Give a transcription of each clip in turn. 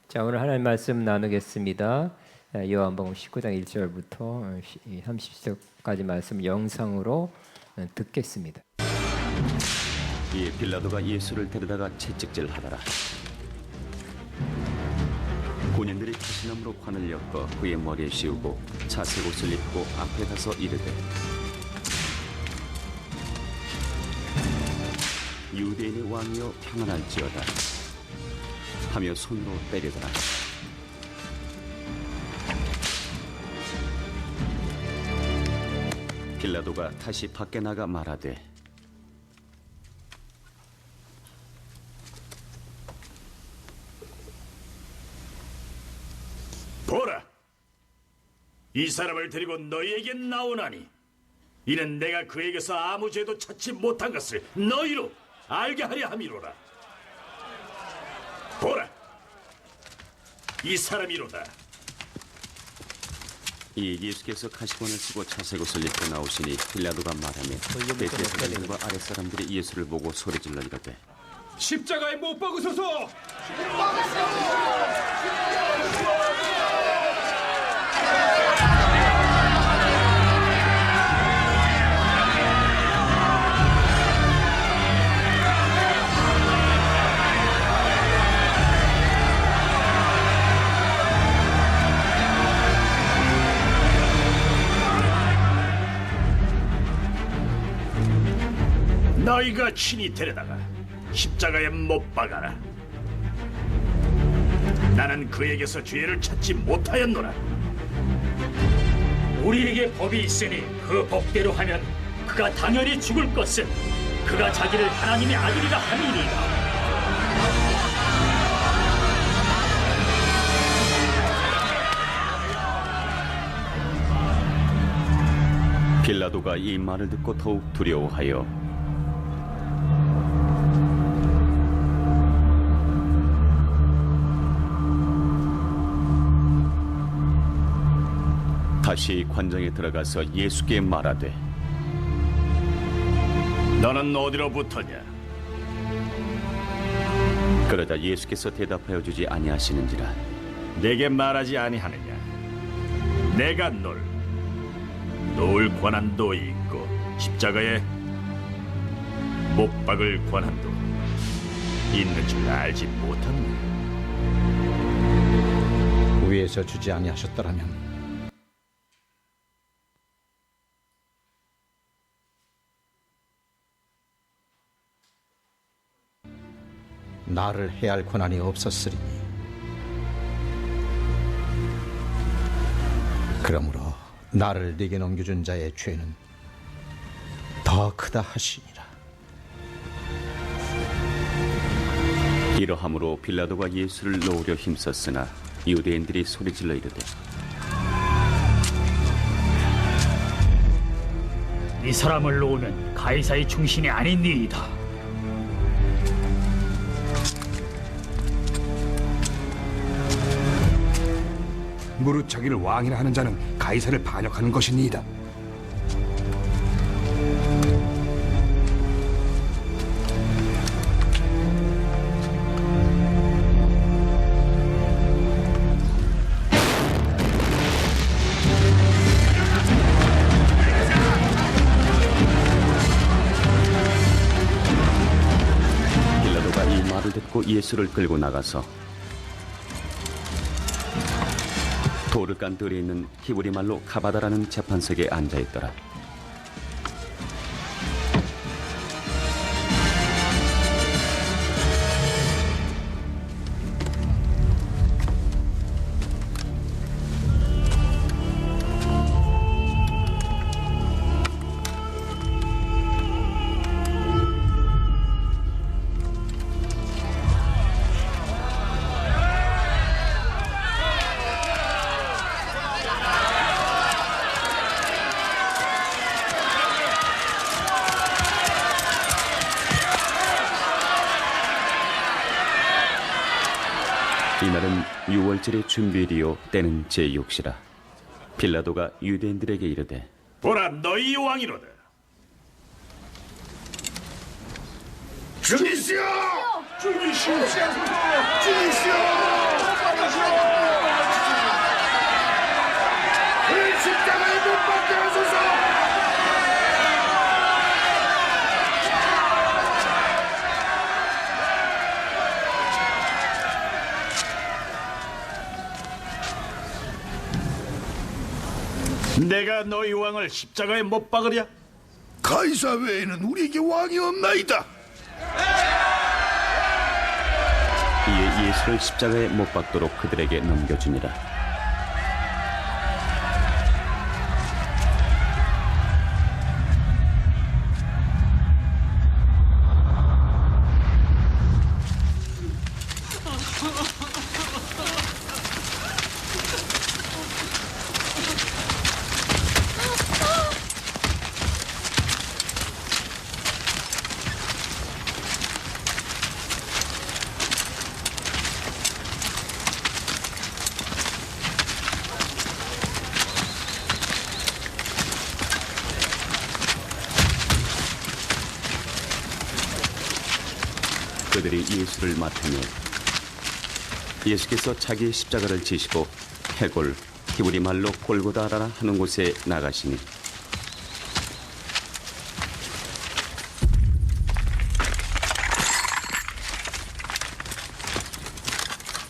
자, 오늘 하나님 말씀 나누겠습니다. 요한복음 19장 1절부터 30절까지 말씀 영상으로 듣겠습니다. 이에 빌라도가 예수를 데려다가 채찍질하더라. 군인들이 가시나무로 관을 엮어 그의 머리에 씌우고 자색 옷을 입고 앞에 가서 이르되, 유대인의 왕이여 평안할지어다 하며 손으로 때리더라. 빌라도가 다시 밖에 나가 말하되, 보라, 이 사람을 데리고 너희에게 나오나니 이는 내가 그에게서 아무 죄도 찾지 못한 것을 너희로 알게 하려 함이로라. 보라, 이 사람이로다. 이 예수께서 가시관을 쓰고 자색 옷을 입고 나오시니 빌라도가 말하며 베드레 사람들과 아랫 사람들이 예수를 보고 소리질러 이르되, 십자가에 못 박으소서! 너희가 친히 데려다가 십자가에 못 박아라. 나는 그에게서 죄를 찾지 못하였노라. 우리에게 법이 있으니 그 법대로 하면 그가 당연히 죽을 것은 그가 자기를 하나님의 아들이라 함이니이다. 빌라도가 이 말을 듣고 더욱 두려워하여 다시 관장에 들어가서 예수께 말하되, 너는 어디로 붙었냐? 그러자 예수께서 대답하여 주지 아니하시는지라. 내게 말하지 아니하느냐? 내가 널 놓을 권한도 있고 십자가에 못 박을 권한도 있는 줄 알지 못하느냐? 위에서 주지 아니하셨더라면 나를 해할 권한이 없었으리니, 그러므로 나를 네게 넘겨준 자의 죄는 더 크다 하시니라. 이러함으로 빌라도가 예수를 놓으려 힘썼으나 유대인들이 소리질러 이르되, 이 사람을 놓으면 가이사의 충신이 아닌니이다. 무릇 자기를 왕이라 하는 자는 가이사를 반역하는 것이니이다. 빌라도가 이 말을 듣고 예수를 끌고 나가서 도르간 뜰에 있는 히브리 말로 가바다라는 재판석에 앉아 있더라. 이날은 유월절의 준비일이요 때는 제6시라. 빌라도가 유대인들에게 이르되, 보라, 너희 왕이로다. 죽이시오! 죽이시오! 죽이시오! 내가 너희 왕을 십자가에 못 박으랴? 가이사 외에는 우리에게 왕이 없나이다. 이에 예수를 십자가에 못 박도록 그들에게 넘겨주니라. 그들이 예수를 맡으며 예수께서 자기의 십자가를 지시고 해골 히브리 말로 골고다라라 하는 곳에 나가시니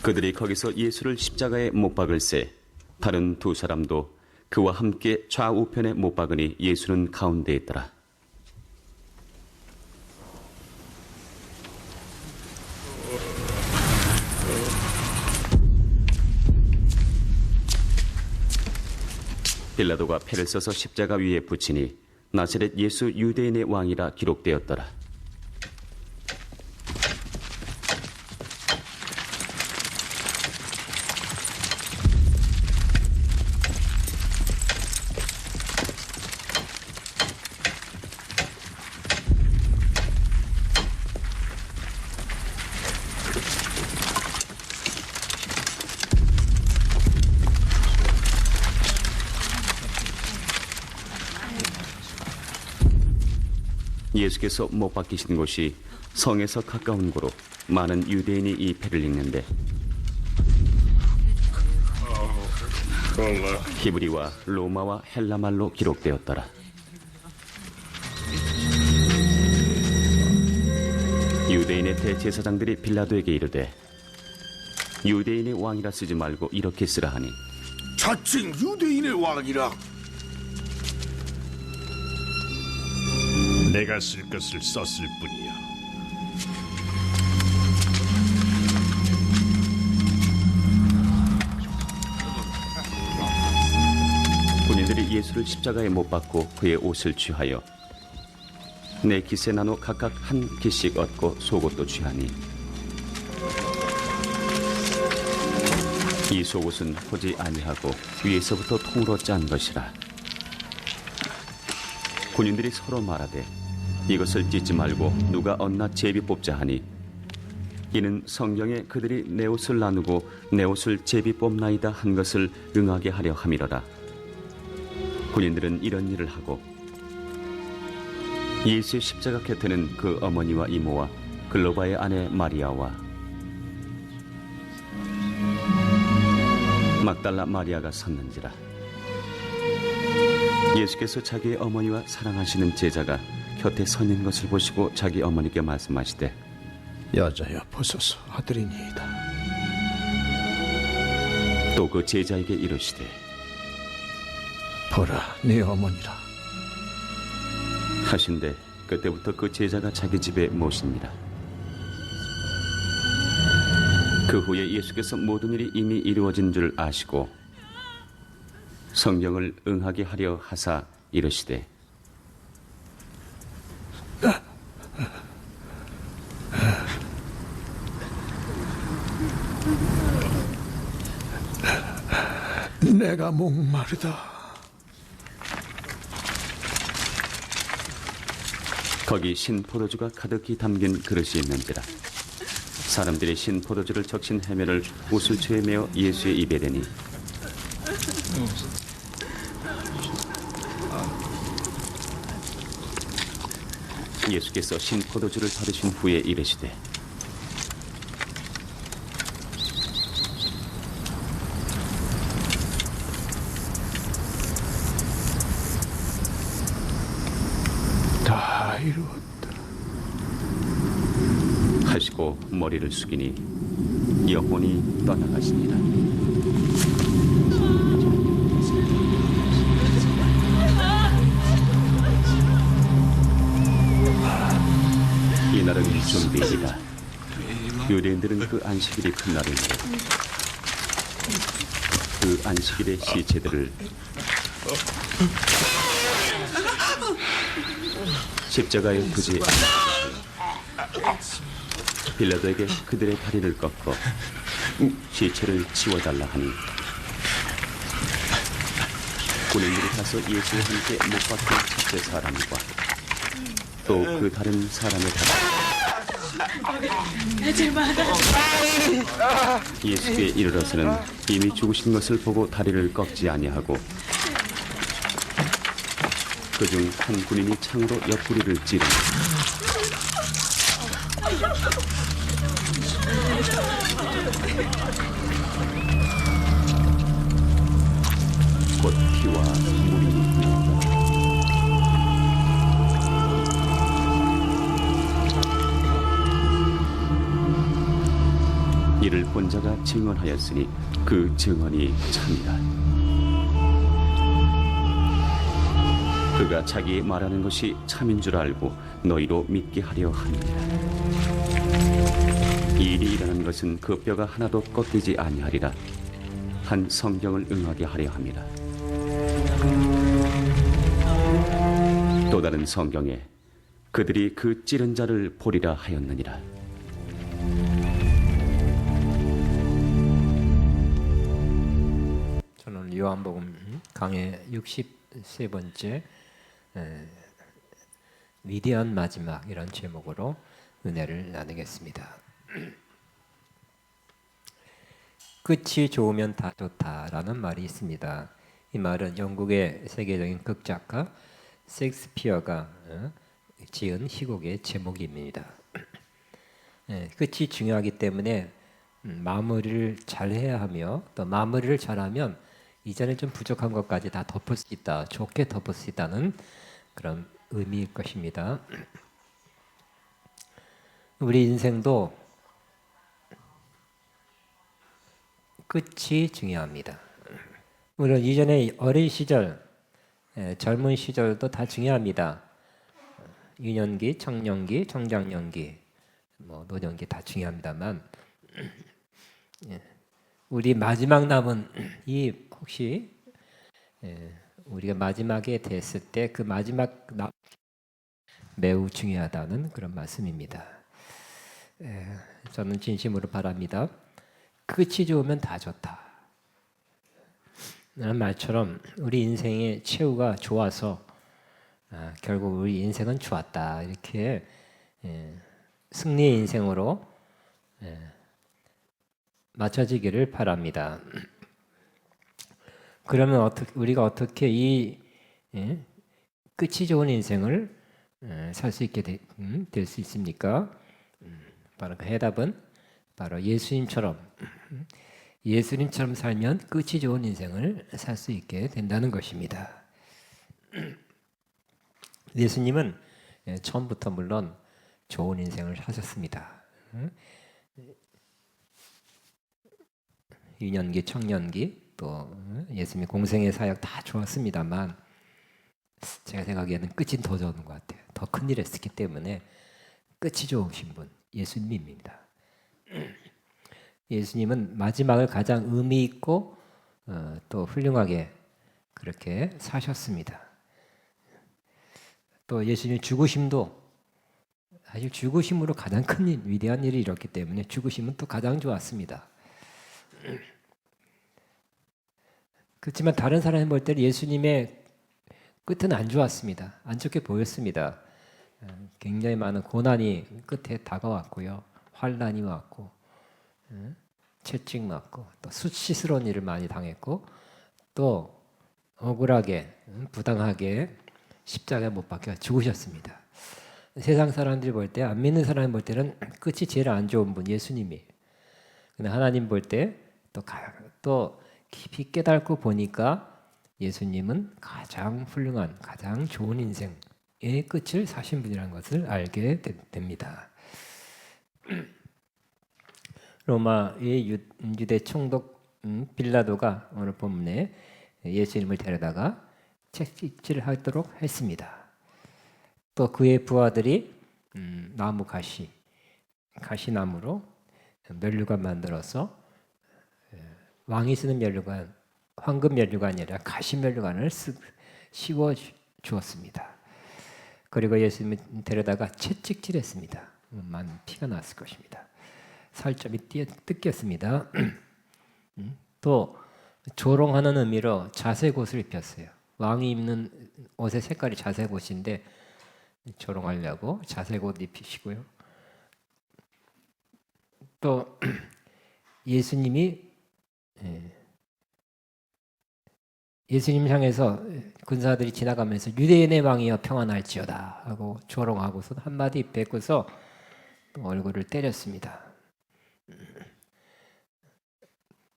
그들이 거기서 예수를 십자가에 못 박을새 다른 두 사람도 그와 함께 좌우편에 못 박으니 예수는 가운데 있더라. 빌라도가 패를 써서 십자가 위에 붙이니 나사렛 예수 유대인의 왕이라 기록되었더라. 예수께서 못 박히신 곳이 성에서 가까운 곳으로 많은 유대인이 이 패를 읽는데 히브리와 로마와 헬라말로 기록되었더라. 유대인의 대제사장들이 빌라도에게 이르되 유대인의 왕이라 쓰지 말고 이렇게 쓰라 하니 자칭 유대인의 왕이라. 내가 쓸 것을 썼을 뿐이야. 군인들이 예수를 십자가에 못 박고 그의 옷을 취하여 네 깃에 나눠 각각 한 깃씩 얻고 속옷도 취하니 이 속옷은 호지 아니하고 위에서부터 통으로 짠 것이라. 군인들이 서로 말하되 이것을 찢지 말고 누가 얻나 제비 뽑자 하니 이는 성경에 그들이 내 옷을 나누고 내 옷을 제비 뽑나이다 한 것을 응하게 하려 함이로라. 군인들은 이런 일을 하고 예수의 십자가 곁에는 그 어머니와 이모와 글로바의 아내 마리아와 막달라 마리아가 섰는지라. 예수께서 자기의 어머니와 사랑하시는 제자가 곁에 서 있는 것을 보시고 자기 어머니께 말씀하시되 여자여 보소서 아들이니이다. 또 그 제자에게 이르시되 보라 네 어머니라. 하신데 그때부터 그 제자가 자기 집에 모십니다. 그 후에 예수께서 모든 일이 이미 이루어진 줄 아시고 성경을 응하게 하려 하사 이르시되 내가 목마르다. 거기 신포도주가 가득히 담긴 그릇이 있는지라. 사람들이 신포도주를 적신 해면을 우슬초에 메어 예수의 입에 대니 예수께서 신포도주를 받으신 후에 이르시되 다 이루었다 하시고 머리를 숙이니 영혼이 떠나가시니라. 그날은 준비이다. 유대인들은 그 안식일이 큰 날인데 그 안식일의 시체들을 십자가에 두지 빌라도에게 그들의 다리를 꺾어 시체를 치워달라 하니 군인들이 가서 예수와 함께 못 박힌 첫째 사람과 또 그 다른 사람의 다리 예수께 이르러서는 이미 죽으신 것을 보고 다리를 꺾지 아니하고 그중 한 군인이 창으로 옆구리를 찌르니 곧 피와 물이 나온다. 이를 본 자가 증언하였으니 그 증언이 참이라. 그가 자기 말하는 것이 참인 줄 알고 너희로 믿게 하려 함이라. 이 일이 일어난 것은 그 뼈가 하나도 꺾이지 아니하리라. 한 성경을 응하게 하려 함이라. 또 다른 성경에 그들이 그 찌른 자를 보리라 하였느니라. 저는 요한복음 강해 63번째 위대한 마지막 이런 제목으로 은혜를 나누겠습니다. 끝이 좋으면 다 좋다라는 말이 있습니다. 이 말은 영국의 세계적인 극작가 셰익스피어가 지은 희곡의 제목입니다. 끝이 중요하기 때문에 마무리를 잘해야 하며 또 마무리를 잘하면 이전에 좀 부족한 것까지 다 덮을 수 있다, 좋게 덮을 수 있다는 그런 의미일 것입니다. 우리 인생도 끝이 중요합니다. 물론 이전에 어린 시절, 젊은 시절도 다 중요합니다. 유년기, 청년기, 청장년기, 노년기 다 중요합니다만 우리 마지막 남은 이 혹시 우리가 마지막에 됐을 때 그 마지막 매우 중요하다는 그런 말씀입니다. 저는 진심으로 바랍니다. 끝이 좋으면 다 좋다. 라는 말처럼 우리 인생의 최후가 좋아서 결국 우리 인생은 좋았다. 이렇게 승리의 인생으로 맞춰지기를 바랍니다. 그러면 우리가 어떻게 이 끝이 좋은 인생을 살 수 있게 될 수 있습니까? 바로 그 해답은 바로 예수님처럼 살면 끝이 좋은 인생을 살 수 있게 된다는 것입니다. 예수님은 처음부터 물론 좋은 인생을 사셨습니다. 유년기, 청년기 또 예수님의 공생의 사역 다 좋았습니다만 제가 생각하기에는 끝이 더 좋은 것 같아요. 더 큰일 했기 때문에 끝이 좋으신 분 예수님입니다. 예수님은 마지막을 가장 의미 있고 또 훌륭하게 그렇게 사셨습니다. 또 예수님의 죽으심도 사실 죽으심으로 가장 큰 일, 위대한 일이 일었기 때문에 죽으심은 또 가장 좋았습니다. 그렇지만 다른 사람이 볼 때는 예수님의 끝은 안 좋았습니다. 안 좋게 보였습니다. 굉장히 많은 고난이 끝에 다가왔고요. 환난이 왔고 채찍 맞고 또 수치스러운 일을 많이 당했고 또 억울하게 부당하게 십자가에 못 박혀 죽으셨습니다. 세상 사람들이 볼 때, 안 믿는 사람이 볼 때는 끝이 제일 안 좋은 분 예수님이에요. 근데 하나님 볼 때 또 깊이 깨닫고 보니까 예수님은 가장 훌륭한, 가장 좋은 인생의 끝을 사신 분이라는 것을 알게 됩니다. 로마의 유대 총독 빌라도가 오늘 본문에 예수님을 데려다가 채찍질을 하도록 했습니다. 또 그의 부하들이 나무 가시나무로 면류관 만들어서 왕이 쓰는 면류관, 황금 면류관이 아니라 가시 면류관을 씌워 주었습니다. 그리고 예수님을 데려다가 채찍질했습니다. 많은 피가 났을 것입니다. 살점이 뜯겼습니다. 또 조롱하는 의미로 자색 옷을 입혔어요. 왕이 입는 옷의 색깔이 자색 옷인데 조롱하려고 자색 옷 입히시고요. 또 예수님이 예수님 향해서 군사들이 지나가면서 유대인의 왕이여 평안할지어다 하고 조롱하고서 한마디 뱉고서 얼굴을 때렸습니다.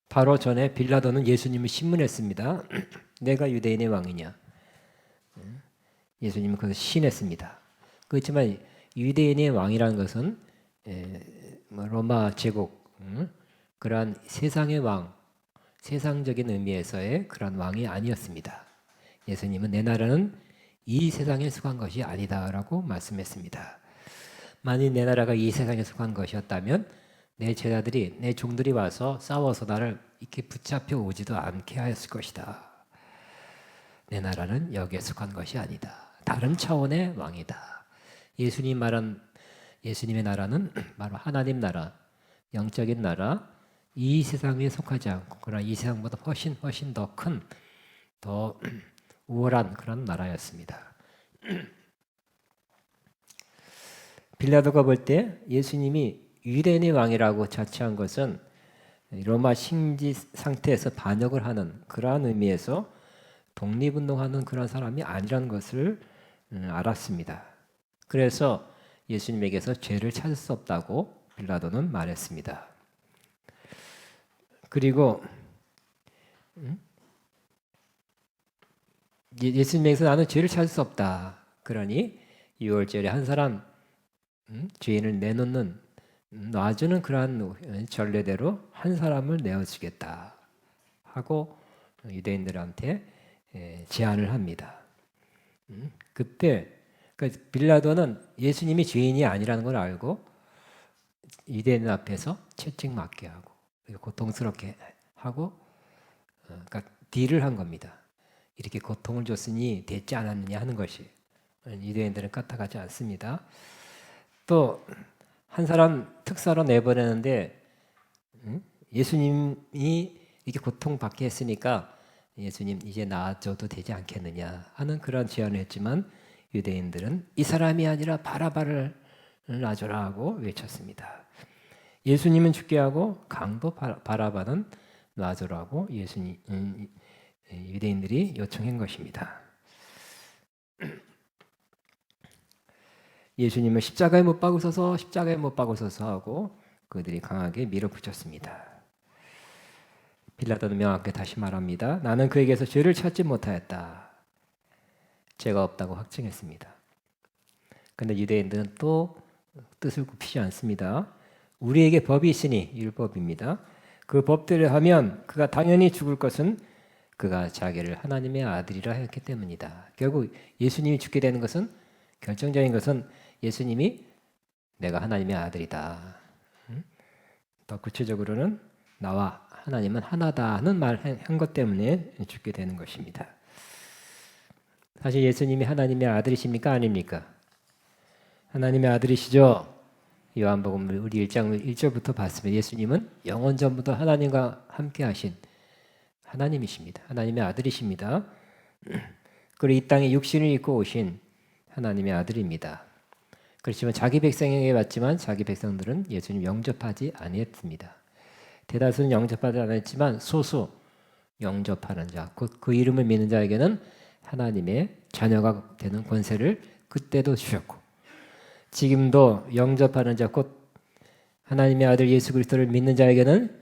바로 전에 빌라도는 예수님을 신문했습니다. 내가 유대인의 왕이냐? 예수님은 그것을 시인했습니다. 그렇지만 유대인의 왕이라는 것은 로마 제국 그러한 세상의 왕, 세상적인 의미에서의 그런 왕이 아니었습니다. 예수님은 내 나라는 이 세상에 속한 것이 아니다라고 말씀했습니다. 만일 내 나라가 이 세상에 속한 것이었다면 내 제자들이, 내 종들이 와서 싸워서 나를 이렇게 붙잡혀 오지도 않게 하였을 것이다. 내 나라는 여기에 속한 것이 아니다. 다른 차원의 왕이다. 예수님의 나라는 바로 하나님 나라, 영적인 나라, 이 세상에 속하지 않고 그러나 이 세상보다 훨씬 더 큰, 더 우월한 그런 나라였습니다. 빌라도가 볼 때 예수님이 유대인의 왕이라고 자처한 것은 로마 식민지 상태에서 반역을 하는 그러한 의미에서 독립운동하는 그런 사람이 아니라는 것을 알았습니다. 그래서 예수님에게서 죄를 찾을 수 없다고 빌라도는 말했습니다. 그리고 예수님에게서 나는 죄를 찾을 수 없다. 그러니 6월절에 한 사람 죄인을 놔주는 그러한 전례대로 한 사람을 내어주겠다 하고 유대인들한테 제안을 합니다. 그때 빌라도는 예수님이 죄인이 아니라는 걸 알고 유대인 앞에서 채찍 맞게 하고 고통스럽게 하고 그러니까 딜을 한 겁니다. 이렇게 고통을 줬으니 됐지 않았느냐 하는 것이 유대인들은 까딱하지 않습니다. 또 한 사람 특사로 내보내는데 예수님이 이렇게 고통받게 했으니까 예수님 이제 나아져도 되지 않겠느냐 하는 그런 제안을 했지만 유대인들은 이 사람이 아니라 바라바를 놔줘라 하고 외쳤습니다. 예수님은 죽게 하고 강도 바라바는 놔줘라고 유대인들이 요청한 것입니다. 예수님을 십자가에 못 박으소서 하고 그들이 강하게 밀어붙였습니다. 빌라도는 명확하게 다시 말합니다. 나는 그에게서 죄를 찾지 못하였다. 죄가 없다고 확증했습니다. 그런데 유대인들은 또 뜻을 굽히지 않습니다. 우리에게 법이 있으니 율법입니다. 그 법대로 하면 그가 당연히 죽을 것은 그가 자기를 하나님의 아들이라 했기 때문이다. 결국 예수님이 죽게 되는 것은 결정적인 것은 예수님이 내가 하나님의 아들이다. 더 구체적으로는 나와 하나님은 하나다 하는 말 한 것 때문에 죽게 되는 것입니다. 사실 예수님이 하나님의 아들이십니까? 아닙니까? 하나님의 아들이시죠? 요한복음 우리 1장 1절부터 봤으면 예수님은 영원 전부터 하나님과 함께 하신 하나님이십니다. 하나님의 아들이십니다. 그리고 이 땅에 육신을 입고 오신 하나님의 아들입니다. 그렇지만 자기 백성에게 왔지만 자기 백성들은 예수님 영접하지 아니했습니다. 대다수는 영접하지 않았지만 소수 영접하는 자, 그 이름을 믿는 자에게는 하나님의 자녀가 되는 권세를 그때도 주셨고 지금도 영접하는 자, 곧 하나님의 아들 예수 그리스도를 믿는 자에게는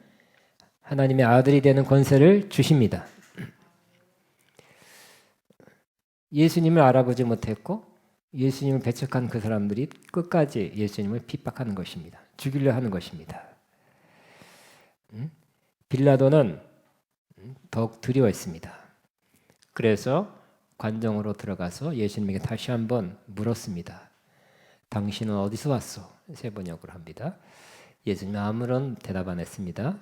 하나님의 아들이 되는 권세를 주십니다. 예수님을 알아보지 못했고 예수님을 배척한 그 사람들이 끝까지 예수님을 핍박하는 것입니다. 죽이려 하는 것입니다. 빌라도는 더욱 두려워했습니다. 그래서 관정으로 들어가서 예수님에게 다시 한번 물었습니다. 당신은 어디서 왔소? 세 번역으로 합니다. 예수님은 아무런 대답 안 했습니다.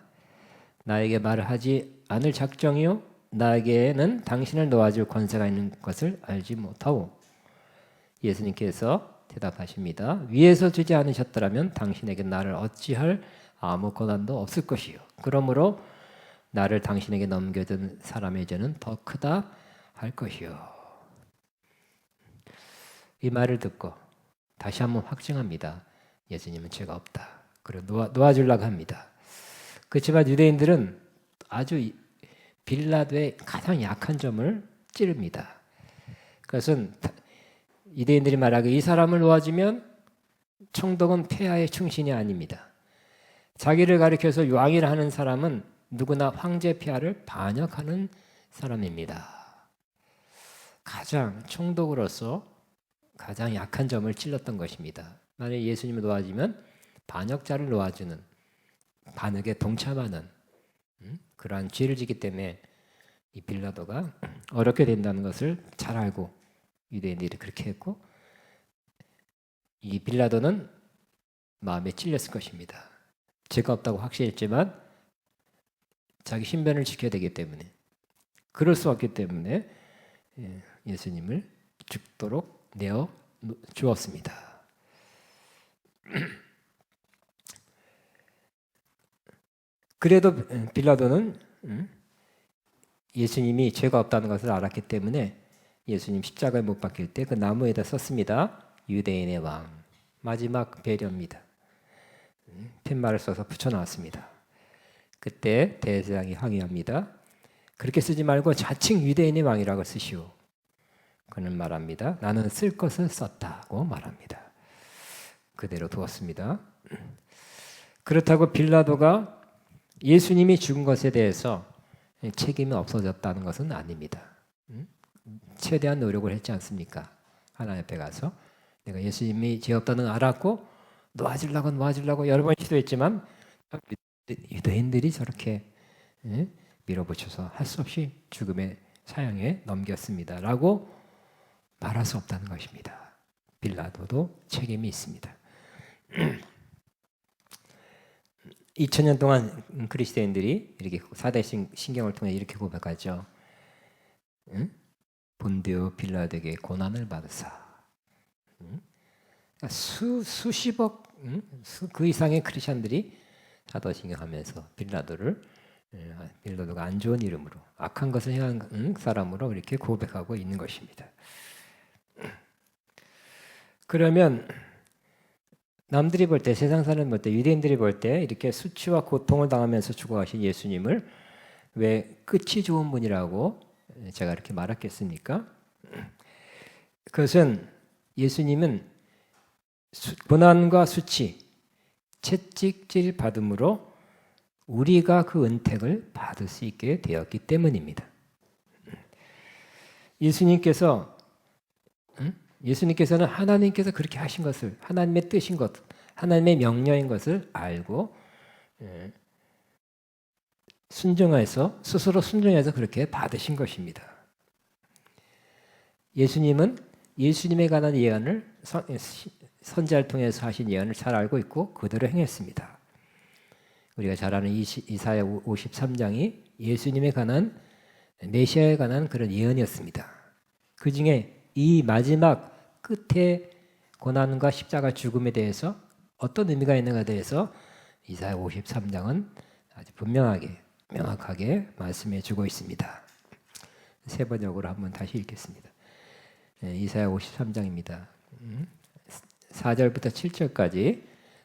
나에게 말을 하지 않을 작정이요? 나에게는 당신을 놓아줄 권세가 있는 것을 알지 못하오. 예수님께서 대답하십니다. 위에서 주지 않으셨더라면 당신에게 나를 어찌할 아무 권한도 없을 것이요. 그러므로 나를 당신에게 넘겨준 사람의 죄는 더 크다 할 것이요. 이 말을 듣고 다시 한번 확증합니다. 예수님은 죄가 없다. 그리고 놓아주려고 합니다. 그렇지만 유대인들은 아주 빌라도의 가장 약한 점을 찌릅니다. 그것은 유대인들이 말하기에 이 사람을 놓아주면 총독은 폐하의 충신이 아닙니다. 자기를 가리켜서 왕이라 하는 사람은 누구나 황제 폐하를 반역하는 사람입니다. 가장 총독으로서 가장 약한 점을 찔렀던 것입니다. 만약 예수님을 놓아주면 반역자를 놓아주는, 반역에 동참하는 그러한 죄를 지기 때문에 이 빌라도가 어렵게 된다는 것을 잘 알고 유대인들이 그렇게 했고, 이 빌라도는 마음에 찔렸을 것입니다. 죄가 없다고 확신했지만 자기 신변을 지켜야 되기 때문에, 그럴 수 없기 때문에 예수님을 죽도록 내어 주었습니다. 그래도 빌라도는 예수님이 죄가 없다는 것을 알았기 때문에 예수님 십자가에 못 박힐 때 그 나무에다 썼습니다. 유대인의 왕. 마지막 배려입니다. 팻말을 써서 붙여놨습니다. 그때 대제사장이 항의합니다. 그렇게 쓰지 말고 자칭 유대인의 왕이라고 쓰시오. 그는 말합니다. 나는 쓸 것을 썼다고 말합니다. 그대로 두었습니다. 그렇다고 빌라도가 예수님이 죽은 것에 대해서 책임이 없어졌다는 것은 아닙니다. 최대한 노력을 했지 않습니까? 하나님 앞에 가서 내가 예수님이 죄 없다는 걸 알았고 놓아주려고 여러 번 시도했지만 유대인들이 저렇게 밀어붙여서 할 수 없이 죽음의 사형에 넘겼습니다. 라고 말할 수 없다는 것입니다. 빌라도도 책임이 있습니다. 2000년 동안 그리스도인들이 이렇게 사대 신경을 통해 이렇게 고백하죠. 본디오 빌라도에게 고난을 받으사. 수십억 그 이상의 크리스천들이 사도신경하면서 빌라도가 안 좋은 이름으로 악한 것을 행한 사람으로 이렇게 고백하고 있는 것입니다. 그러면 남들이 볼 때, 세상 사람 볼 때, 유대인들이 볼 때 이렇게 수치와 고통을 당하면서 죽어가신 예수님을 왜 끝이 좋은 분이라고 제가 이렇게 말했겠습니까? 그것은 예수님은 고난과 수치, 채찍질 받음으로 우리가 그 은택을 받을 수 있게 되었기 때문입니다. 예수님께서는 하나님께서 그렇게 하신 것을, 하나님의 뜻인 것, 하나님의 명령인 것을 알고 스스로 순종해서 그렇게 받으신 것입니다. 예수님은 예수님에 관한 예언을 선지자를 통해서 하신 예언을 잘 알고 있고 그대로 행했습니다. 우리가 잘 아는 이사야 53장이 예수님에 관한, 메시아에 관한 그런 예언이었습니다. 그 중에 이 마지막 끝에 고난과 십자가 죽음에 대해서 어떤 의미가 있는가에 대해서 이사야 53장은 아주 명확하게 말씀해 주고 있습니다. 세 번역으로 한번 다시 읽겠습니다. 이사야 53장입니다. 4절부터 7절까지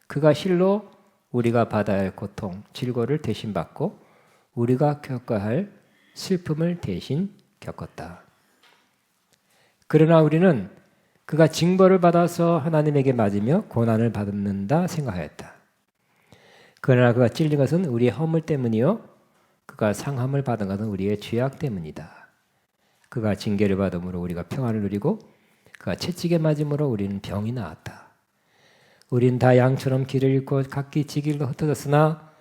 그가 실로 우리가 받아야 할 고통, 질고를 대신 받고 우리가 겪어야 할 슬픔을 대신 겪었다. 그러나 우리는 그가 징벌을 받아서 하나님에게 맞으며 고난을 받는다 생각하였다. 그러나 그가 찔린 것은 우리의 허물 때문이요 그가 상함을 받은 것은 우리의 죄악 때문이다. 그가 징계를 받음으로 우리가 평안을 누리고 그가 채찍에 맞음으로 우리는 병이 나았다. 우린 다 양처럼 길을 잃고 각기 지 길로 흩어졌으나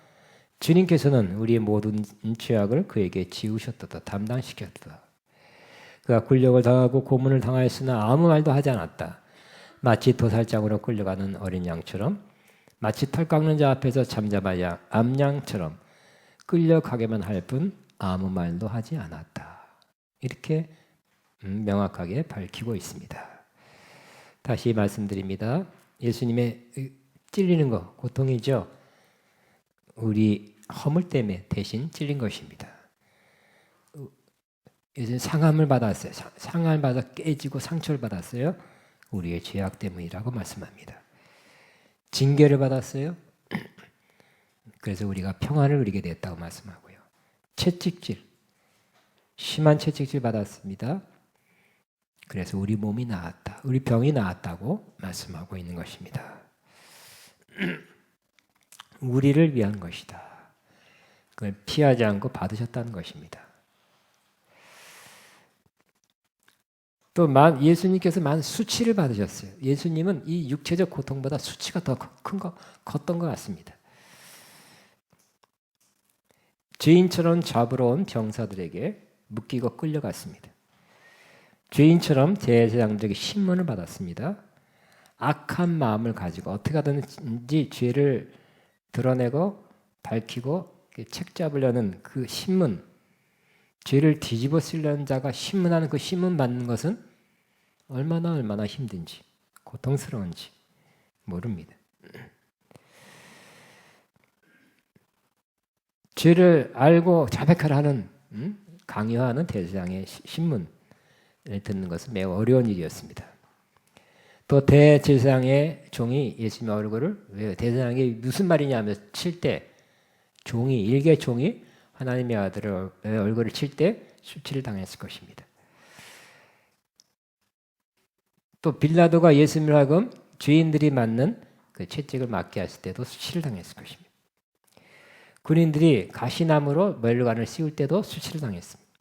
주님께서는 우리의 모든 죄악을 그에게 지우셨도다, 담당시켰도다. 그가 굴욕을 당하고 고문을 당하였으나 아무 말도 하지 않았다. 마치 도살장으로 끌려가는 어린 양처럼, 마치 털 깎는 자 앞에서 잠잠하여 암양처럼 끌려가게만 할 뿐 아무 말도 하지 않았다. 이렇게 명확하게 밝히고 있습니다. 다시 말씀드립니다. 예수님의 찔리는 것, 고통이죠. 우리 허물 때문에 대신 찔린 것입니다. 예수님 상함을 받았어요. 상함을 받아 깨지고 상처를 받았어요. 우리의 죄악 때문이라고 말씀합니다. 징계를 받았어요. 그래서 우리가 평안을 누리게 됐다고 말씀하고요. 채찍질, 심한 채찍질 받았습니다. 그래서 우리 몸이 나았다, 우리 병이 나았다고 말씀하고 있는 것입니다. 우리를 위한 것이다. 그걸 피하지 않고 받으셨다는 것입니다. 또 예수님께서 많은 수치를 받으셨어요. 예수님은 이 육체적 고통보다 수치가 더 컸던 것 같습니다. 죄인처럼 잡으러 온 병사들에게 묶이고 끌려갔습니다. 죄인처럼 제사장들에게 신문을 받았습니다. 악한 마음을 가지고 어떻게 하든지 죄를 드러내고 밝히고 책 잡으려는 그 신문, 죄를 뒤집어 쓰려는 자가 신문하는 그 신문 받는 것은 얼마나 힘든지, 고통스러운지 모릅니다. 죄를 알고 자백하라 하는, 강요하는 대제사장의 신문을 듣는 것은 매우 어려운 일이었습니다. 또 대제사장의 종이 예수님의 얼굴을, 대제사장이 무슨 말이냐 하면서 칠 때 일개 종이 하나님의 아들의 얼굴을 칠 때 수치를 당했을 것입니다. 또 빌라도가 예수님을 하금 죄인들이 맞는 그 채찍을 맞게 했을 때도 수치를 당했을 것입니다. 군인들이 가시나무로 멸관을 씌울 때도 수치를 당했습니다.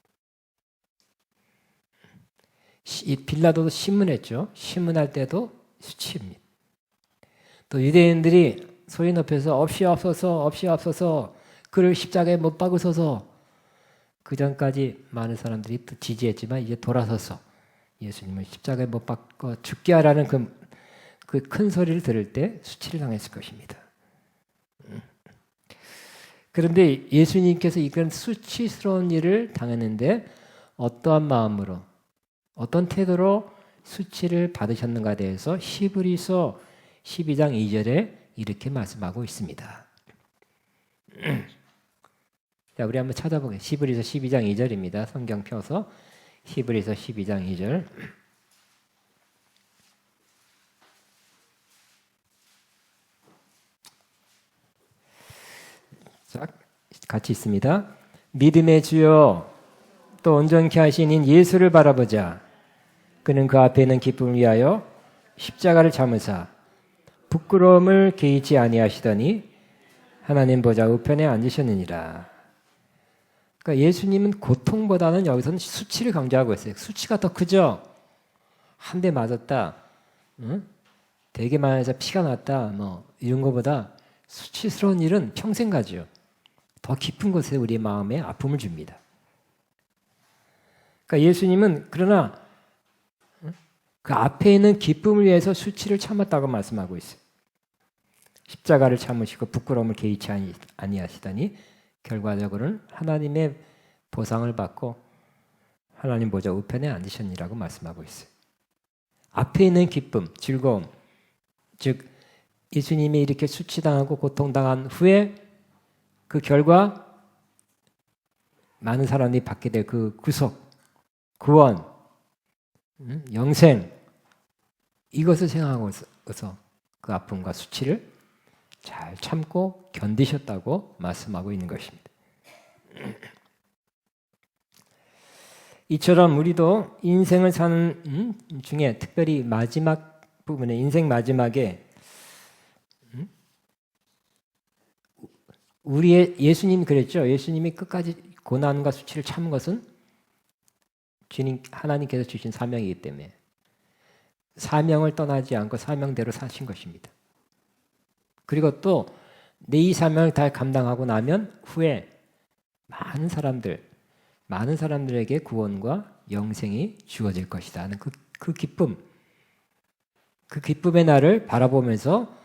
빌라도도 신문했죠. 신문할 때도 수치입니다. 또 유대인들이 소리 높여서 없이 없어서 그를 십자가에 못 박으소서, 그 전까지 많은 사람들이 또 지지했지만 이제 돌아서서 예수님을 십자가에 못 박고 죽게 하라는 그 큰 소리를 들을 때 수치를 당했을 것입니다. 그런데 예수님께서 이런 수치스러운 일을 당했는데 어떠한 마음으로, 어떤 태도로 수치를 받으셨는가에 대해서 히브리서 12장 2절에 이렇게 말씀하고 있습니다. 자, 우리 한번 찾아보겠습니다. 히브리서 12장 2절입니다. 성경 펴서 히브리서 12장 2절. 자, 같이 있습니다. 믿음의 주여 또 온전케 하신 예수를 바라보자. 그는 그 앞에 있는 기쁨을 위하여 십자가를 참으사 부끄러움을 개의치 아니하시더니 하나님 보좌 우편에 앉으셨느니라. 그러니까 예수님은 고통보다는 여기서는 수치를 강조하고 있어요. 수치가 더 크죠. 한 대 맞았다, 되게 많아서 피가 났다, 뭐 이런 것보다 수치스러운 일은 평생 가죠. 더 깊은 곳에 우리 마음에 아픔을 줍니다. 그러니까 예수님은 그러나 그 앞에 있는 기쁨을 위해서 수치를 참았다고 말씀하고 있어요. 십자가를 참으시고 부끄러움을 개의치 아니하시더니 결과적으로는 하나님의 보상을 받고 하나님 보좌 우편에 앉으셨니라고 말씀하고 있어요. 앞에 있는 기쁨, 즐거움, 즉 예수님이 이렇게 수치당하고 고통당한 후에 그 결과 많은 사람들이 받게 될 그 구속, 구원, 영생, 이것을 생각하고서 그 아픔과 수치를 잘 참고 견디셨다고 말씀하고 있는 것입니다. 이처럼 우리도 인생을 사는 중에 특별히 마지막 부분에, 인생 마지막에 우리의 예수님이 그랬죠. 예수님이 끝까지 고난과 수치를 참은 것은 주님 하나님께서 주신 사명이기 때문에 사명을 떠나지 않고 사명대로 사신 것입니다. 그리고 또 내 이 사명을 다 감당하고 나면 후에 많은 사람들에게 구원과 영생이 주어질 것이다 하는 그 기쁨, 그 기쁨의 날을 바라보면서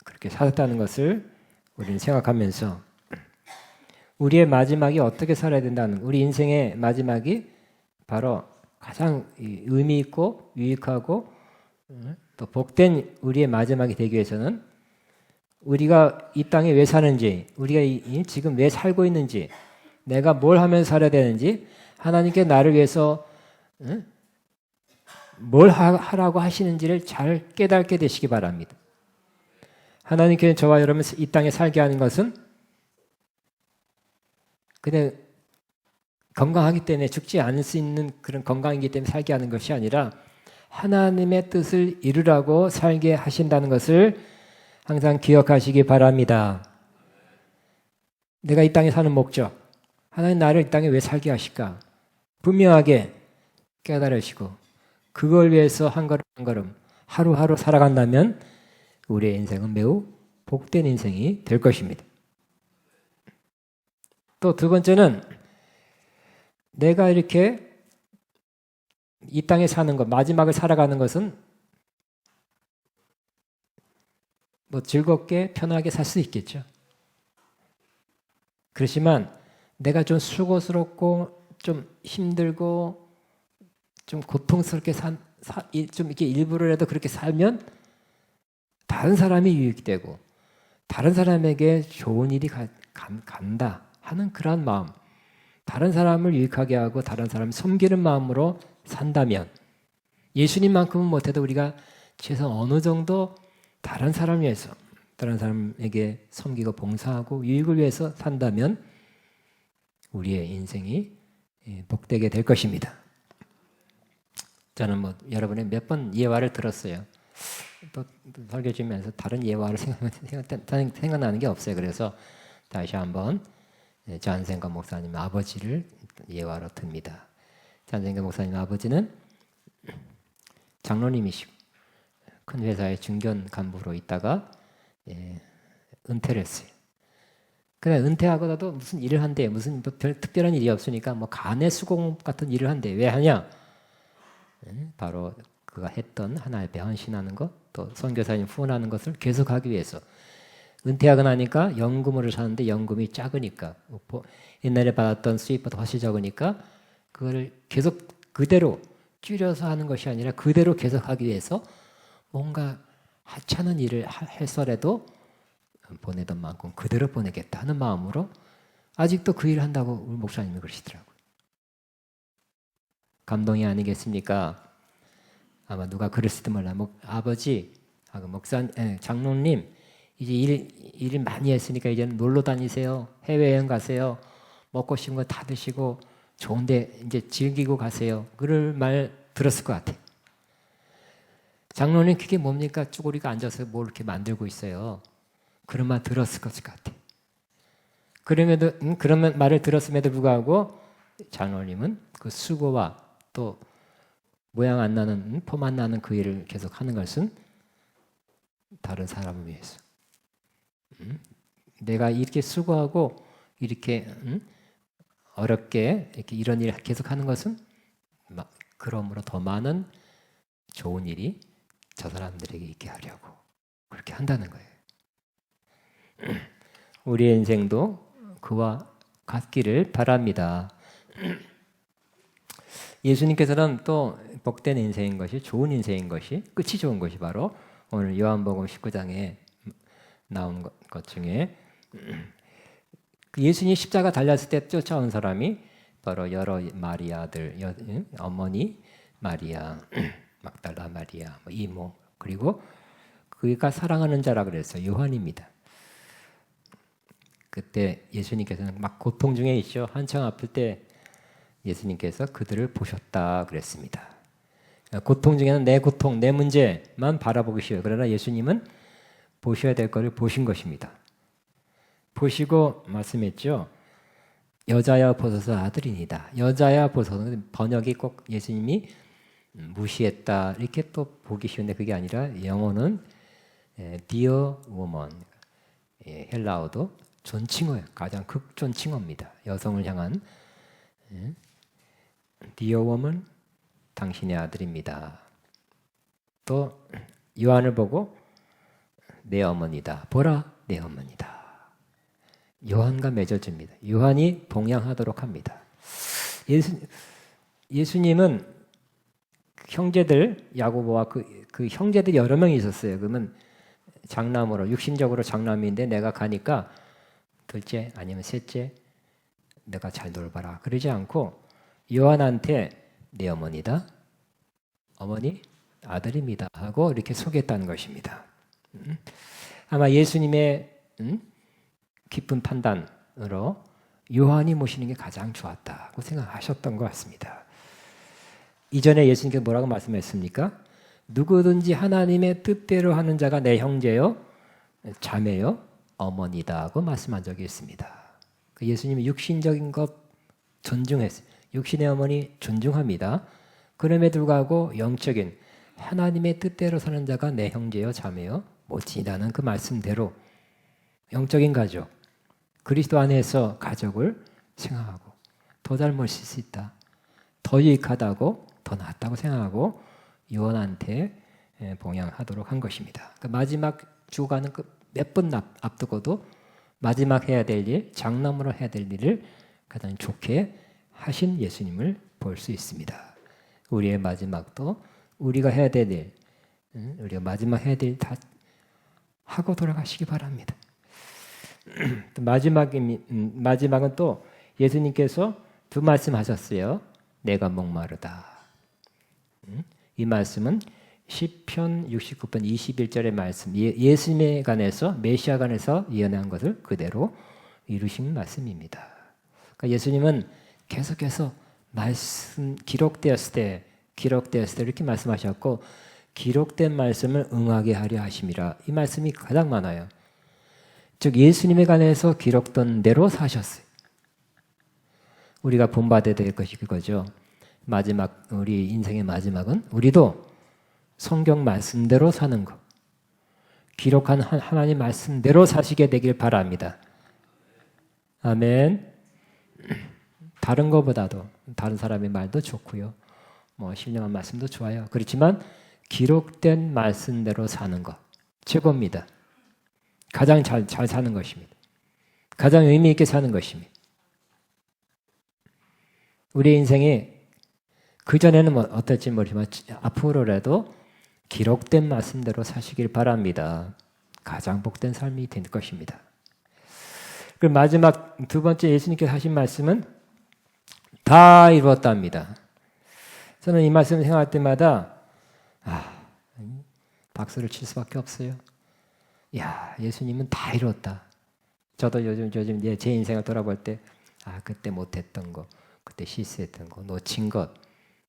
그렇게 살았다는 것을 우리는 생각하면서 우리의 마지막이 어떻게 살아야 된다는, 우리 인생의 마지막이 바로 가장 의미 있고 유익하고 또 복된 우리의 마지막이 되기 위해서는 우리가 이 땅에 왜 사는지, 우리가 지금 왜 살고 있는지, 내가 뭘 하면 살아야 되는지, 하나님께 나를 위해서 뭘 하라고 하시는지를 잘 깨닫게 되시기 바랍니다. 하나님께서 저와 여러분 이 땅에 살게 하는 것은 그냥 건강하기 때문에, 죽지 않을 수 있는 그런 건강이기 때문에 살게 하는 것이 아니라 하나님의 뜻을 이루라고 살게 하신다는 것을 항상 기억하시기 바랍니다. 내가 이 땅에 사는 목적, 하나님 나를 이 땅에 왜 살게 하실까? 분명하게 깨달으시고 그걸 위해서 한 걸음 한 걸음 하루하루 살아간다면 우리의 인생은 매우 복된 인생이 될 것입니다. 또 두 번째는 내가 이렇게 이 땅에 사는 것, 마지막을 살아가는 것은 뭐 즐겁게 편하게 살 수 있겠죠. 그렇지만 내가 좀 수고스럽고 좀 힘들고 좀 고통스럽게 좀 이렇게 일부러라도 그렇게 살면 다른 사람이 유익이 되고 다른 사람에게 좋은 일이 간다 하는 그러한 마음, 다른 사람을 유익하게 하고 다른 사람을 섬기는 마음으로 산다면 예수님만큼은 못해도 우리가 최소한 어느 정도 다른 사람을 위해서, 다른 사람에게 섬기고 봉사하고 유익을 위해서 산다면 우리의 인생이 복되게 될 것입니다. 저는 뭐 여러분의 몇 번 예화를 들었어요. 또 설교 주면서 다른 예화를 생각나는 게 없어요. 그래서 다시 한번 잔생가 목사님 아버지를 예화로 듭니다. 잔생가 목사님 아버지는 장로님이시고 큰 회사의 중견 간부로 있다가 은퇴를 했어요. 그래 은퇴하고도 무슨 일을 한대. 무슨 별 특별한 일이 없으니까 뭐 간의 수공업 같은 일을 한대. 왜 하냐? 바로 그가 했던 하나의 배 헌신하는 것, 또 선교사님 후원하는 것을 계속하기 위해서. 은퇴하고 나니까 연금으로 사는데 연금이 작으니까 옛날에 받았던 수입보다 훨씬 적으니까 그걸 계속 그대로 줄여서 하는 것이 아니라 그대로 계속하기 위해서 뭔가 하찮은 일을 해서라도 보내던 만큼 그대로 보내겠다 하는 마음으로 아직도 그 일을 한다고 우리 목사님이 그러시더라고요. 감동이 아니겠습니까? 아마 누가 그랬을지 몰라. 아버지, 장로님, 이제 일 많이 했으니까 이제는 놀러 다니세요. 해외여행 가세요. 먹고 싶은 거 다 드시고 좋은데 이제 즐기고 가세요. 그럴 말 들었을 것 같아요. 장로님 그게 뭡니까? 쭈구리가 앉아서 뭘 이렇게 만들고 있어요. 그런 말 들었을 것 같아요. 그런 말을 들었음에도 불구하고 장로님은 그 수고와 또 모양 안 나는, 폼 안 나는 그 일을 계속 하는 것은 다른 사람을 위해서. 내가 이렇게 수고하고 이렇게 어렵게 이렇게 이런 일을 계속 하는 것은 그러므로 더 많은 좋은 일이 저 사람들에게 있게 하려고 그렇게 한다는 거예요. 우리의 인생도 그와 같기를 바랍니다. 예수님께서는 또 복된 인생인 것이, 좋은 인생인 것이, 끝이 좋은 것이 바로 오늘 요한복음 19장에 나온 것 중에 예수님이 십자가 달렸을 때 쫓아온 사람이 바로 여러 마리아들, 어머니 마리아, 막달라 마리아, 이모, 그리고 그가 사랑하는 자라 그랬어요. 요한입니다. 그때 예수님께서는 막 고통 중에 있죠. 한창 아플 때 예수님께서 그들을 보셨다 그랬습니다. 고통 중에는 내 고통, 내 문제만 바라보기 쉬워요. 그러나 예수님은 보셔야 될 것을 보신 것입니다. 보시고 말씀했죠. 여자야 보소서 아들이니다. 여자야 보소서. 번역이 꼭 예수님이 무시했다 이렇게 또 보기 쉬운데 그게 아니라 영어는 dear woman, 헬라어도 존칭어예요. 가장 극존칭어입니다. 여성을 향한 dear woman, 당신의 아들입니다. 또 요한을 보고 내 어머니다. 보라, 내 어머니다. 요한과 맺어줍니다. 요한이 봉양하도록 합니다. 예수님은 형제들, 야고보와 그 형제들이 여러 명이 있었어요. 그러면 장남으로, 육신적으로 장남인데 내가 가니까 둘째 아니면 셋째 내가 잘 돌봐라. 그러지 않고 요한한테 내 어머니다. 어머니 아들입니다. 하고 이렇게 소개했다는 것입니다. 아마 예수님의 깊은 판단으로 요한이 모시는 게 가장 좋았다고 생각하셨던 것 같습니다. 이전에 예수님께서 뭐라고 말씀했습니까? 누구든지 하나님의 뜻대로 하는 자가 내 형제요, 자매요, 어머니다 하고 말씀한 적이 있습니다. 예수님이 육신적인 것 존중했어요. 육신의 어머니 존중합니다. 그럼에도 불구하고 영적인 하나님의 뜻대로 사는 자가 내 형제요, 자매요, 모친이라는 그 말씀대로 영적인 가족, 그리스도 안에서 가족을 생각하고 더 잘 모실 수 있다. 더 유익하다고, 더 낫다고 생각하고 요한한테 봉양하도록 한 것입니다. 그러니까 마지막 죽어가는 몇 번 앞두고도 마지막 해야 될 일, 장남으로 해야 될 일을 가장 좋게 하신 예수님을 볼 수 있습니다. 우리의 마지막도 우리가 해야 될 일, 우리가 마지막 해야 될 일 다 하고 돌아가시기 바랍니다. 마지막은 또 예수님께서 두 말씀하셨어요. 내가 목마르다. 이 말씀은 시편 69편 21절의 말씀, 예수님에 관해서, 메시아 관해서 예언한 것을 그대로 이루신 말씀입니다. 그러니까 예수님은 계속해서 말씀 기록되었을 때 이렇게 말씀하셨고, 기록된 말씀을 응하게 하려 하심이라. 이 말씀이 가장 많아요. 즉 예수님에 관해서 기록된 대로 사셨어요. 우리가 본받아야 될 것이 그거죠. 마지막, 우리 인생의 마지막은 우리도 성경 말씀대로 사는 것, 기록한 하나님 말씀대로 사시게 되길 바랍니다. 아멘. 다른 것보다도 다른 사람의 말도 좋고요, 뭐 신령한 말씀도 좋아요. 그렇지만 기록된 말씀대로 사는 것 최고입니다. 가장 잘 사는 것입니다. 가장 의미 있게 사는 것입니다. 우리 인생이 그전에는 어떨지 모르지만 앞으로라도 기록된 말씀대로 사시길 바랍니다. 가장 복된 삶이 될 것입니다. 그리고 마지막 두 번째 예수님께서 하신 말씀은 다 이루었답니다. 저는 이 말씀을 생각할 때마다 박수를 칠 수밖에 없어요. 야, 예수님은 다 이뤘다. 저도 요즘 제 인생을 돌아볼 때 그때 못했던 거, 그때 실수했던 거, 놓친 것,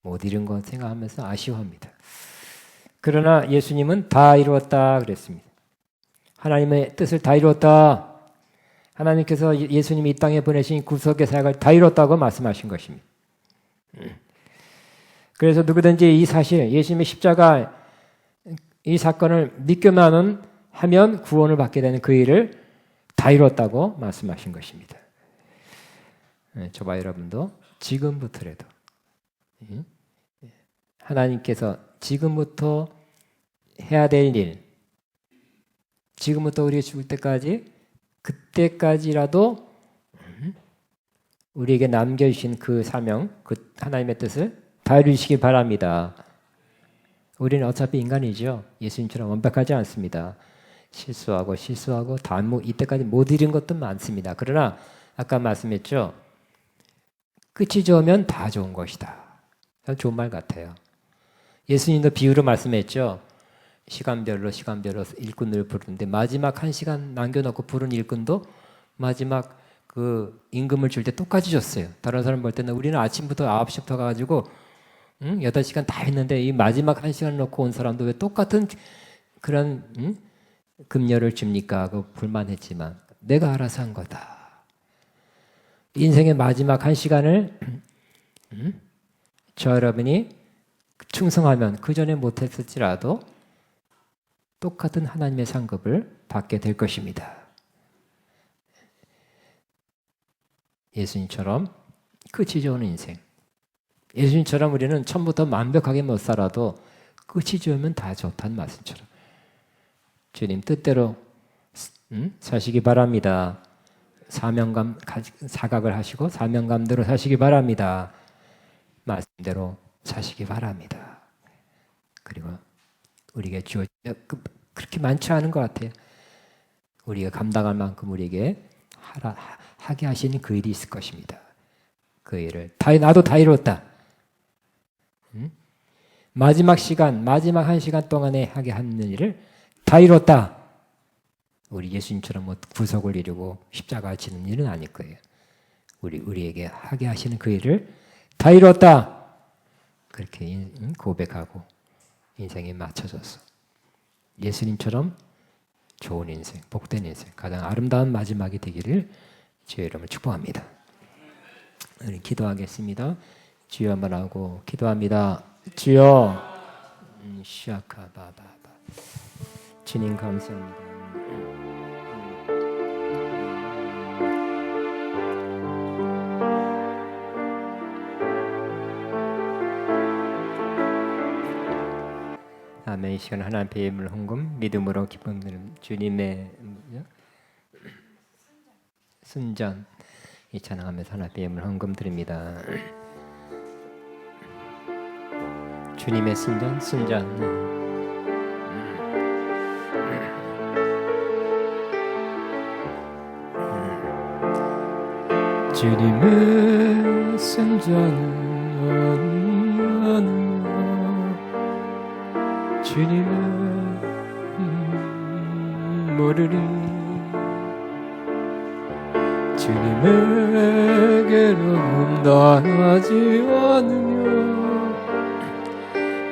못 이룬 것 생각하면서 아쉬워합니다. 그러나 예수님은 다 이루었다 그랬습니다. 하나님의 뜻을 다 이루었다. 하나님께서 예수님이 이 땅에 보내신 구속의 사역을 다 이뤘다고 말씀하신 것입니다. 그래서 누구든지 이 사실, 예수님의 십자가 이 사건을 믿기만 하면 구원을 받게 되는 그 일을 다 이뤘다고 말씀하신 것입니다. 저와 여러분도 지금부터라도 하나님께서 지금부터 해야 될 일, 지금부터 우리가 죽을 때까지, 그때까지라도 우리에게 남겨주신 그 사명, 그 하나님의 뜻을 다 이루시기 바랍니다. 우리는 어차피 인간이죠. 예수님처럼 완벽하지 않습니다. 실수하고 이때까지 못 이룬 것도 많습니다. 그러나 아까 말씀했죠. 끝이 좋으면 다 좋은 것이다. 좋은 말 같아요. 예수님도 비유로 말씀했죠. 시간별로 일꾼을 부르는데 마지막 1시간 남겨놓고 부른 일꾼도 마지막 그 임금을 줄 때 똑같이 줬어요. 다른 사람 볼 때는 우리는 아침부터 9시부터 가가지고 8시간 다 했는데 이 마지막 1시간 놓고 온 사람도 왜 똑같은 그런 급료를 줍니까? 하고 불만했지만 내가 알아서 한 거다. 인생의 마지막 1시간을 저 여러분이 충성하면 그 전에 못했을지라도 똑같은 하나님의 상급을 받게 될 것입니다. 예수님처럼 끝이 좋은 인생, 예수님처럼 우리는 처음부터 완벽하게 못 살아도 끝이 좋으면 다 좋다는 말씀처럼 주님 뜻대로 사시기 바랍니다. 사명감 사각을 하시고 사명감대로 사시기 바랍니다. 말씀대로 사시기 바랍니다. 그리고 우리에게 그렇게 많지 않은 것 같아요. 우리가 감당할 만큼 우리에게 하게 하시는 그 일이 있을 것입니다. 그 일을 나도 다 이뤘다. 마지막 한 시간 동안에 하게 하는 일을 다 이뤘다. 우리 예수님처럼 뭐 구속을 이루고 십자가 지는 일은 아닐 거예요. 우리에게 하게 하시는 그 일을 다 이뤘다. 그렇게 고백하고 인생에 맞춰져서 예수님처럼 좋은 인생, 복된 인생, 가장 아름다운 마지막이 되기를 주의 이름으로 축복합니다. 우리 기도하겠습니다. 주여 한번 하고 기도합니다. 주여, 시아카바바바. 주님 감사합니다. 아멘. 이 시간 하나님 앞에 예물 헌금 믿음으로 기쁨 드리는 주님의 순전 이 찬양하면서 하나님 앞에 예물 헌금 드립니다. 주님의 순전 주님의 순전은 주님의 모르리 주님에게로 나가지 않으며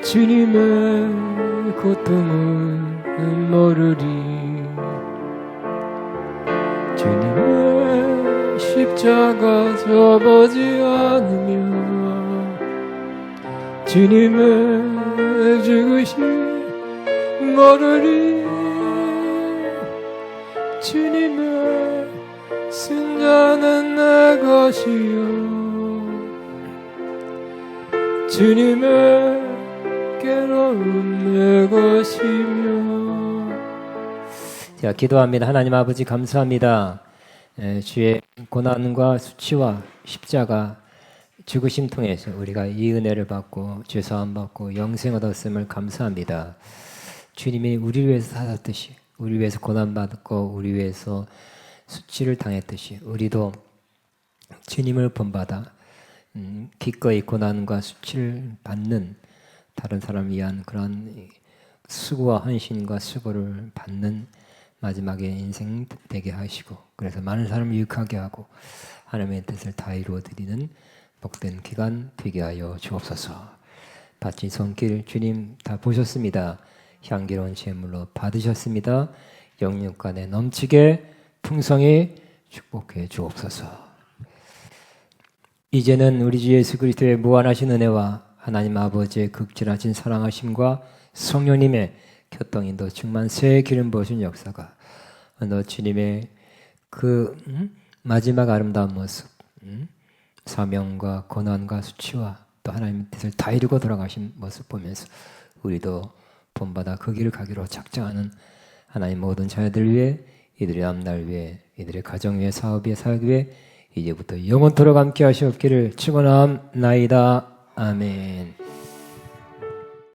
주님의 고통을 모르리 주님의 십자가 져보지 않으며 주님의 죽으심 모르리 주님의 순전은 내 것이요 주님의 괴로움 내 것이며. 자, 기도합니다. 하나님 아버지 감사합니다. 주의 고난과 수치와 십자가 죽으심 통해서 우리가 이 은혜를 받고 죄사함 받고 영생 얻었음을 감사합니다. 주님이 우리를 위해서 사셨듯이 우리 위해서 고난받고 우리 위해서 수치를 당했듯이 우리도 주님을 본받아 기꺼이 고난과 수치를 받는 다른 사람을 위한 그런 수고와 헌신과 수고를 받는 마지막에 인생 되게 하시고 그래서 많은 사람을 유익하게 하고 하나님의 뜻을 다 이루어드리는 복된 기간 되게 하여 주옵소서. 바친 손길 주님 다 보셨습니다. 향기로운 제물로 받으셨습니다. 영육간에 넘치게 풍성히 축복해 주옵소서. 이제는 우리 주 예수 그리스도의 무한하신 은혜와 하나님 아버지의 극진하신 사랑하심과 성령님의 교통인도 충만 새 기름 부으신 역사가 너 주님의 그 마지막 아름다운 모습 사명과 고난과 수치와 또 하나님의 뜻을 다 이루고 돌아가신 모습 보면서 우리도 본받아 그 길을 가기로 작정하는 하나님 모든 자녀들 위해 이들의 앞날 위해 이들의 가정 위해 사업 위해 사역 위해 이제부터 영원토록 함께 하시옵기를 축원하옵나이다. 아멘.